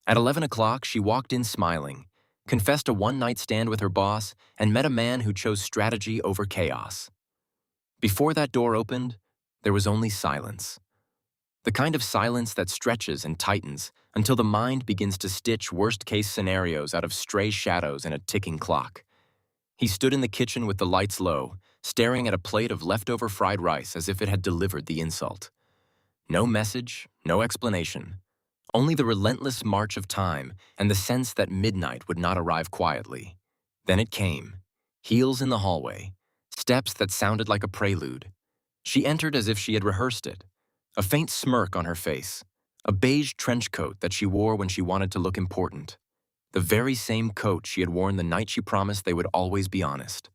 At 11 o'clock, she walked in smiling, confessed a one-night stand with her boss, and met a man who chose strategy over chaos. Before that door opened, there was only silence. The kind of silence that stretches and tightens until the mind begins to stitch worst-case scenarios out of stray shadows and a ticking clock. He stood in the kitchen with the lights low, staring at a plate of leftover fried rice as if it had delivered the insult. No message, no explanation. Only the relentless march of time and the sense that midnight would not arrive quietly. Then it came. Heels in the hallway. Steps that sounded like a prelude. She entered as if she had rehearsed it. A faint smirk on her face. A beige trench coat that she wore when she wanted to look important. The very same coat she had worn the night she promised they would always be honest.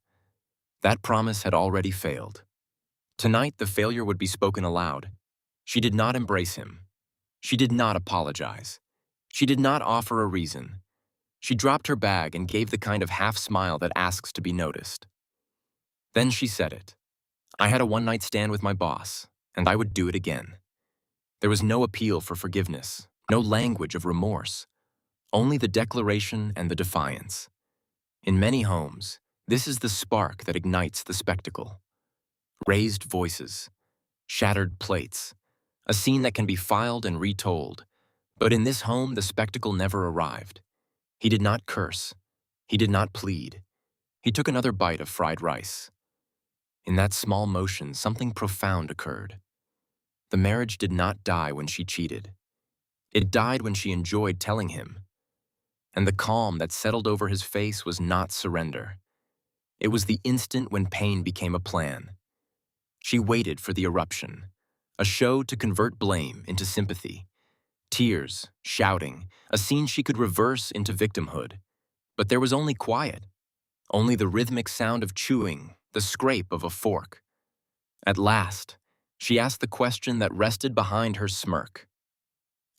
That promise had already failed. Tonight, the failure would be spoken aloud. She did not embrace him. She did not apologize. She did not offer a reason. She dropped her bag and gave the kind of half-smile that asks to be noticed. Then she said it. I had a one-night stand with my boss, and I would do it again. There was no appeal for forgiveness, no language of remorse, only the declaration and the defiance. In many homes, this is the spark that ignites the spectacle. Raised voices, shattered plates, a scene that can be filed and retold. But in this home, the spectacle never arrived. He did not curse. He did not plead. He took another bite of fried rice. In that small motion, something profound occurred. The marriage did not die when she cheated. It died when she enjoyed telling him. And the calm that settled over his face was not surrender. It was the instant when pain became a plan. She waited for the eruption, a show to convert blame into sympathy. Tears, shouting, a scene she could reverse into victimhood. But there was only quiet, only the rhythmic sound of chewing, the scrape of a fork. At last, she asked the question that rested behind her smirk.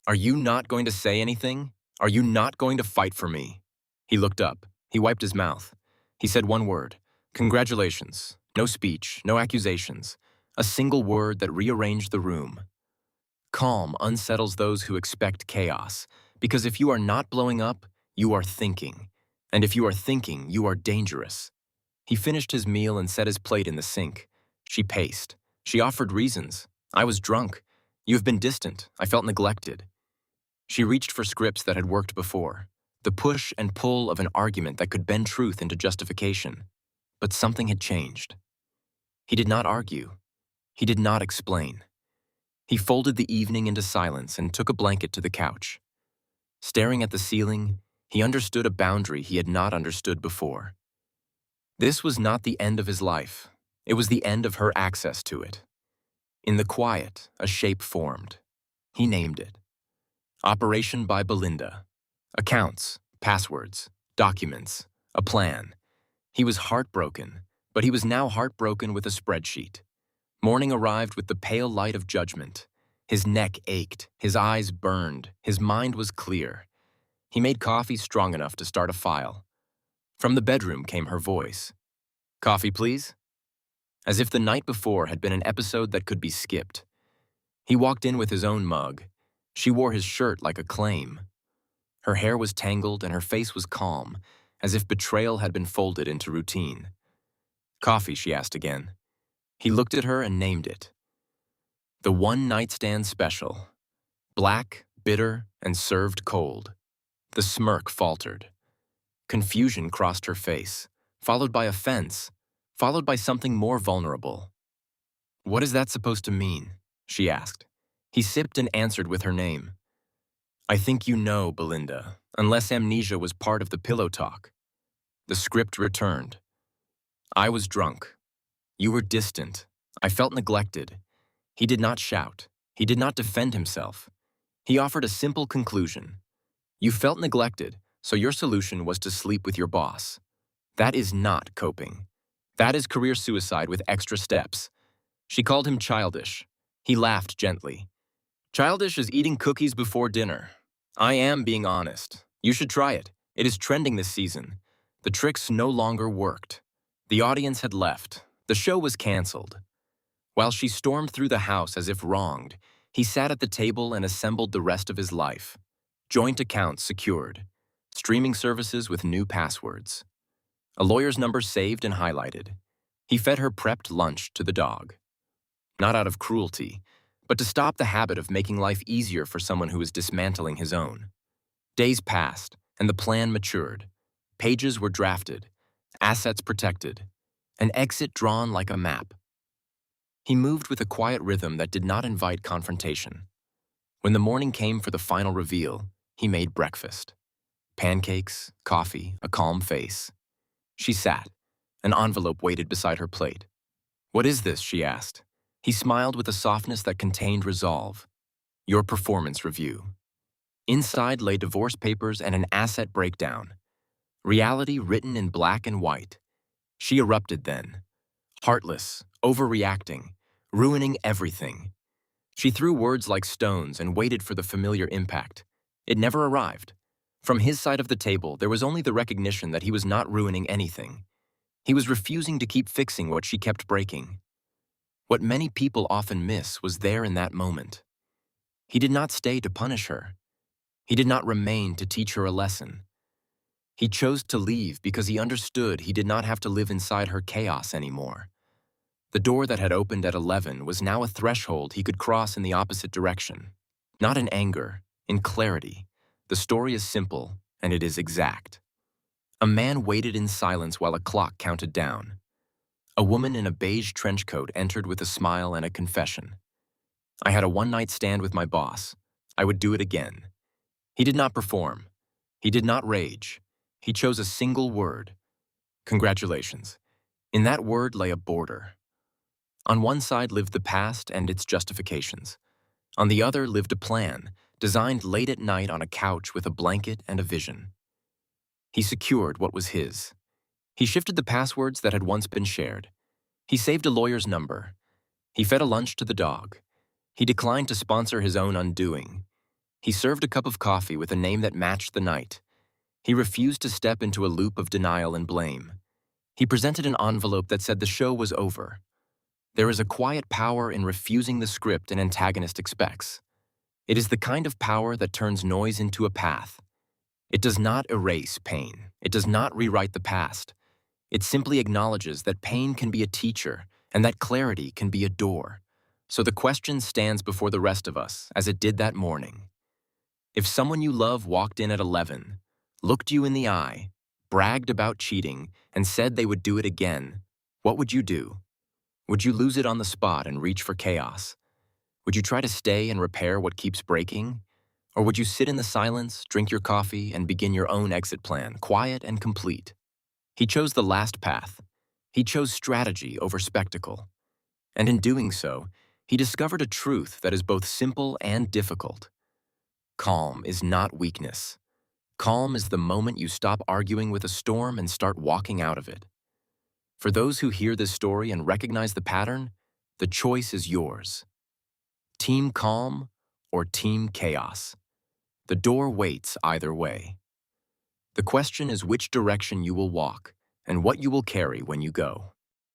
Are you not going to say anything? Are you not going to fight for me? He looked up. He wiped his mouth. He said one word. Congratulations. No speech, no accusations. A single word that rearranged the room. Calm unsettles those who expect chaos, because if you are not blowing up, you are thinking. And if you are thinking, you are dangerous. He finished his meal and set his plate in the sink. She paced. She offered reasons. I was drunk. You have been distant. I felt neglected. She reached for scripts that had worked before, the push and pull of an argument that could bend truth into justification. But something had changed. He did not argue. He did not explain. He folded the evening into silence and took a blanket to the couch. Staring at the ceiling, he understood a boundary he had not understood before. This was not the end of his life. It was the end of her access to it. In the quiet, a shape formed. He named it. Operation by Belinda. Accounts, passwords, documents, a plan. He was heartbroken, but he was now heartbroken with a spreadsheet. Morning arrived with the pale light of judgment. His neck ached, his eyes burned, his mind was clear. He made coffee strong enough to start a file. From the bedroom came her voice. Coffee, please? As if the night before had been an episode that could be skipped. He walked in with his own mug. She wore his shirt like a claim. Her hair was tangled and her face was calm, as if betrayal had been folded into routine. Coffee, she asked again. He looked at her and named it. The one-night stand special. Black, bitter, and served cold. The smirk faltered. Confusion crossed her face, followed by offense, followed by something more vulnerable. What is that supposed to mean? She asked. He sipped and answered with her name. I think you know, Belinda, unless amnesia was part of the pillow talk. The script returned. I was drunk. You were distant. I felt neglected. He did not shout. He did not defend himself. He offered a simple conclusion. You felt neglected, so your solution was to sleep with your boss. That is not coping. That is career suicide with extra steps. She called him childish. He laughed gently. Childish is eating cookies before dinner. I am being honest. You should try it. It is trending this season. The tricks no longer worked. The audience had left. The show was canceled. While she stormed through the house as if wronged, he sat at the table and assembled the rest of his life. joint accounts secured, streaming services with new passwords, a lawyer's number saved and highlighted. He fed her prepped lunch to the dog, not out of cruelty, but to stop the habit of making life easier for someone who was dismantling his own. Days passed, and the plan matured. Pages were drafted, assets protected, an exit drawn like a map. He moved with a quiet rhythm that did not invite confrontation. When the morning came for the final reveal, he made breakfast. Pancakes, coffee, a calm face. She sat. An envelope waited beside her plate. "What is this?" she asked. He smiled with a softness that contained resolve. "Your performance review." Inside lay divorce papers and an asset breakdown. Reality written in black and white. She erupted then. Heartless, overreacting, ruining everything. She threw words like stones and waited for the familiar impact. It never arrived. From his side of the table, there was only the recognition that he was not ruining anything. He was refusing to keep fixing what she kept breaking. What many people often miss was there in that moment. He did not stay to punish her. He did not remain to teach her a lesson. He chose to leave because he understood he did not have to live inside her chaos anymore. The door that had opened at 11 was now a threshold he could cross in the opposite direction. Not in anger, in clarity. The story is simple, and it is exact. A man waited in silence while a clock counted down. A woman in a beige trench coat entered with a smile and a confession. "I had a one-night stand with my boss. I would do it again." He did not perform. He did not rage. He chose a single word. "Congratulations." In that word lay a border. On one side lived the past and its justifications. On the other lived a plan, designed late at night on a couch with a blanket and a vision. He secured what was his. He shifted the passwords that had once been shared. He saved a lawyer's number. He fed a lunch to the dog. He declined to sponsor his own undoing. He served a cup of coffee with a name that matched the night. He refused to step into a loop of denial and blame. He presented an envelope that said the show was over. There is a quiet power in refusing the script an antagonist expects. It is the kind of power that turns noise into a path. It does not erase pain. It does not rewrite the past. It simply acknowledges that pain can be a teacher and that clarity can be a door. So the question stands before the rest of us, as it did that morning. If someone you love walked in at 11, looked you in the eye, bragged about cheating, and said they would do it again, what would you do? Would you lose it on the spot and reach for chaos? Would you try to stay and repair what keeps breaking? Or would you sit in the silence, drink your coffee, and begin your own exit plan, quiet and complete? He chose the last path. He chose strategy over spectacle. And in doing so, he discovered a truth that is both simple and difficult. Calm is not weakness. Calm is the moment you stop arguing with a storm and start walking out of it. For those who hear this story and recognize the pattern, the choice is yours. Team calm or team chaos. The door waits either way. The question is which direction you will walk and what you will carry when you go.